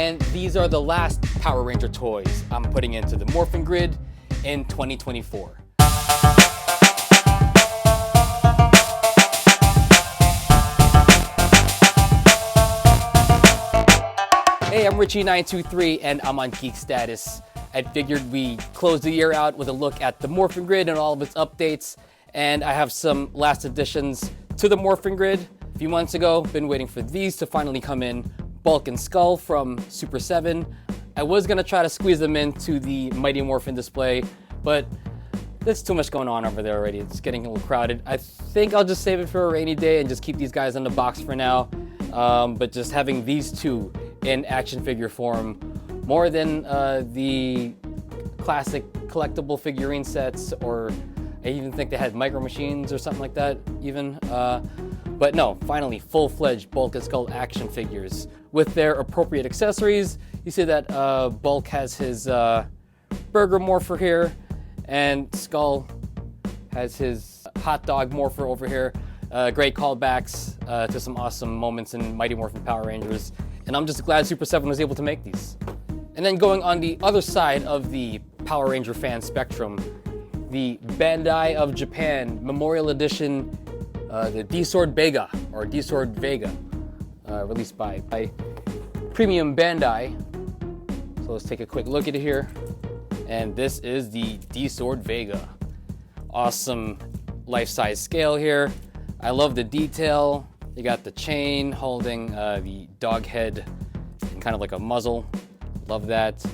and these are the last Power Ranger toys I'm putting into the Morphin Grid in 2024. Hey, I'm Richie923 and I'm on Geek Status. I figured we close the year out with a look at the Morphin Grid and all of its updates, and I have some last additions to the Morphin Grid. A few months ago, been waiting for these to finally come in. Bulk and Skull from Super 7. I was gonna try to squeeze them into the Mighty Morphin display, but there's too much going on over there already. It's getting a little crowded. I think I'll just save it for a rainy day and just keep these guys in the box for now. But just having these two in action figure form, more than the classic collectible figurine sets, or I even think they had Micro Machines or something like that even. But no, finally full-fledged Bulk and Skull action figures with their appropriate accessories. You see that Bulk has his burger morpher here, and Skull has his hot dog morpher over here. Great callbacks to some awesome moments in Mighty Morphin Power Rangers, and I'm just glad Super 7 was able to make these. And then going on the other side of the Power Ranger fan spectrum, the Bandai of Japan Memorial Edition, the D-Sword Vega, or D-Sword Vega, released by Premium Bandai. So let's take a quick look at it here. And this is the D-Sword Vega. Awesome life-size scale here. I love the detail. You got the chain holding the dog head and kind of like a muzzle. Love that.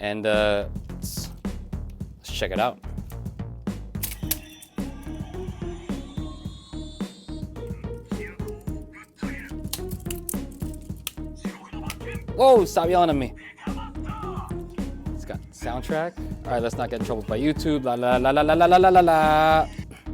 And let's check it out. Whoa, stop yelling at me. It's got soundtrack. All right, let's not get in trouble by YouTube. La la la la la la la la la.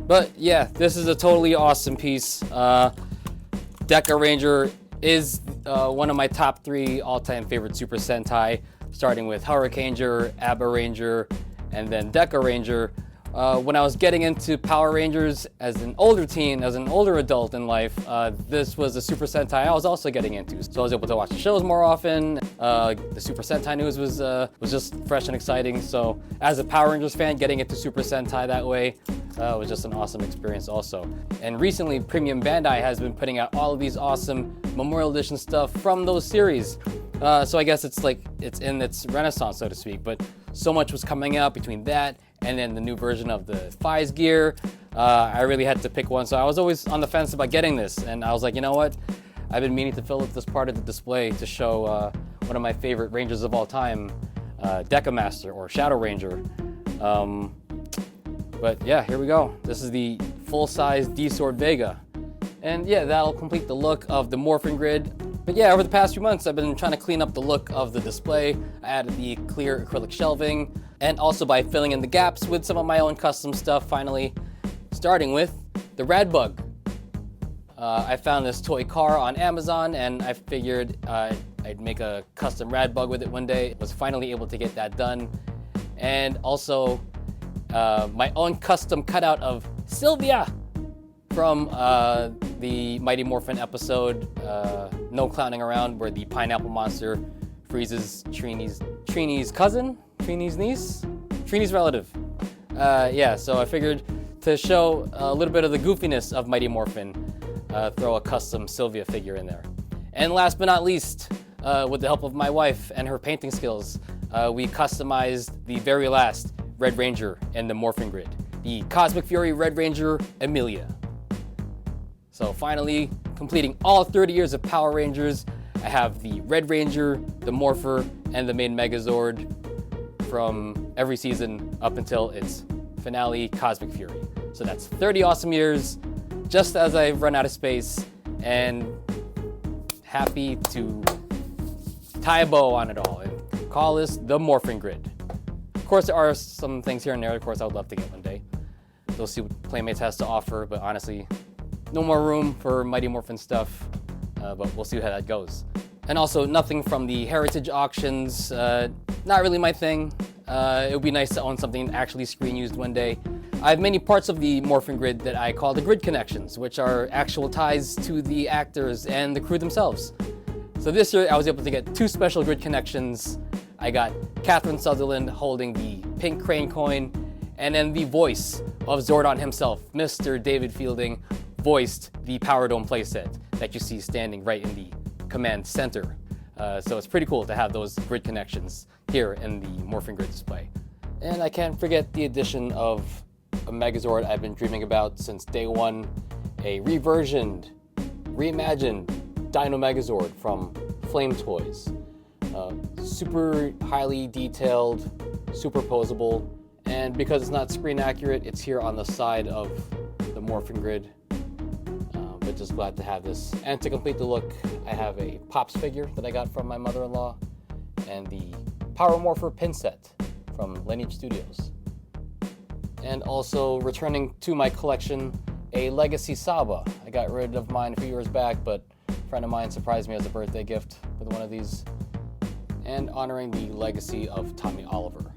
But yeah, this is a totally awesome piece. Deca Ranger is one of my top 3 all-time favorite Super Sentai, starting with Hurricaneger, Abba Ranger, and then Deca Ranger. When I was getting into Power Rangers as an older teen, as an older adult in life, this was a Super Sentai I was also getting into. So I was able to watch the shows more often. The Super Sentai news was just fresh and exciting. So as a Power Rangers fan, getting into Super Sentai that way was just an awesome experience also. And recently, Premium Bandai has been putting out all of these awesome Memorial Edition stuff from those series. So I guess it's in its renaissance, so to speak. But so much was coming out between that and then the new version of the Fies gear. I really had to pick one, so I was always on the fence about getting this, and I was like, you know what? I've been meaning to fill up this part of the display to show one of my favorite Rangers of all time, Deca Master, or Shadow Ranger. But yeah, here we go. This is the full-size D-Sword Vega. And yeah, that'll complete the look of the Morphin Grid. But yeah, over the past few months, I've been trying to clean up the look of the display. I added the clear acrylic shelving, and also by filling in the gaps with some of my own custom stuff, finally. Starting with the Radbug. I found this toy car on Amazon, and I figured I'd make a custom Radbug with it one day. Was finally able to get that done. And also, my own custom cutout of Sylvia from the Mighty Morphin episode, No Clowning Around, where the pineapple monster freezes Trini's cousin? Trini's niece? Trini's relative. Yeah, so I figured to show a little bit of the goofiness of Mighty Morphin, throw a custom Sylvia figure in there. And last but not least, with the help of my wife and her painting skills, we customized the very last Red Ranger in the Morphin Grid, the Cosmic Fury Red Ranger Amelia. So finally, completing all 30 years of Power Rangers, I have the Red Ranger, the Morpher, and the main Megazord from every season up until its finale, Cosmic Fury. So that's 30 awesome years, just as I've run out of space, and happy to tie a bow on it all and call this the Morphin Grid. Of course, there are some things here and there, of course, I would love to get one day. We'll see what Playmates has to offer, but honestly, no more room for Mighty Morphin stuff, but we'll see how that goes. And also, nothing from the heritage auctions, not really my thing. It would be nice to own something actually screen used one day. I have many parts of the Morphin Grid that I call the Grid Connections, which are actual ties to the actors and the crew themselves. So this year I was able to get 2 special grid connections. I got Catherine Sutherland holding the pink crane coin, and then the voice of Zordon himself, Mr. David Fielding, voiced the Power Dome playset that you see standing right in the command center. So it's pretty cool to have those grid connections here in the Morphin Grid display. And I can't forget the addition of a Megazord I've been dreaming about since day one, a reimagined Dino Megazord from Flame Toys. Super highly detailed, superposable, and because it's not screen accurate, it's here on the side of the Morphin Grid. But just glad to have this. And to complete the look, I have a Pops figure that I got from my mother-in-law, and the Power Morpher pin set from Lineage Studios. And also returning to my collection, a Legacy Saba. I got rid of mine a few years back, but a friend of mine surprised me as a birthday gift with one of these. And honoring the legacy of Tommy Oliver,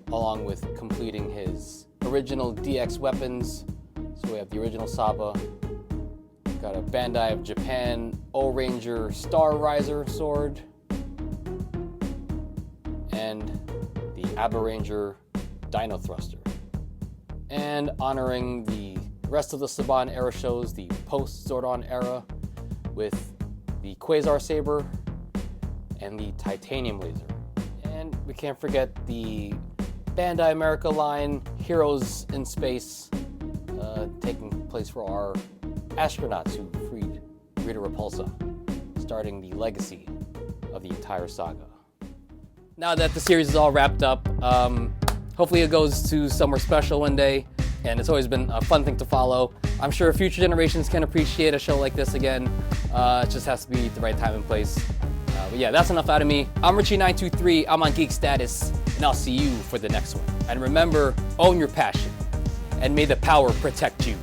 along with completing his original DX weapons. So we have the original Saba, got a Bandai of Japan O-Ranger Star Riser sword, and the Abba Ranger Dino Thruster. And honoring the rest of the Saban era shows, the post-Zordon era, with the Quasar Saber and the Titanium Laser. And we can't forget the Bandai America line, Heroes in Space, taking place for our astronauts who freed Rita Repulsa, starting the legacy of the entire saga. Now that the series is all wrapped up, hopefully it goes to somewhere special one day, and it's always been a fun thing to follow. I'm sure future generations can appreciate a show like this again. It just has to be the right time and place. But yeah, that's enough out of me. I'm Richie923, I'm on Geek Status, and I'll see you for the next one. And remember, own your passion, and may the power protect you.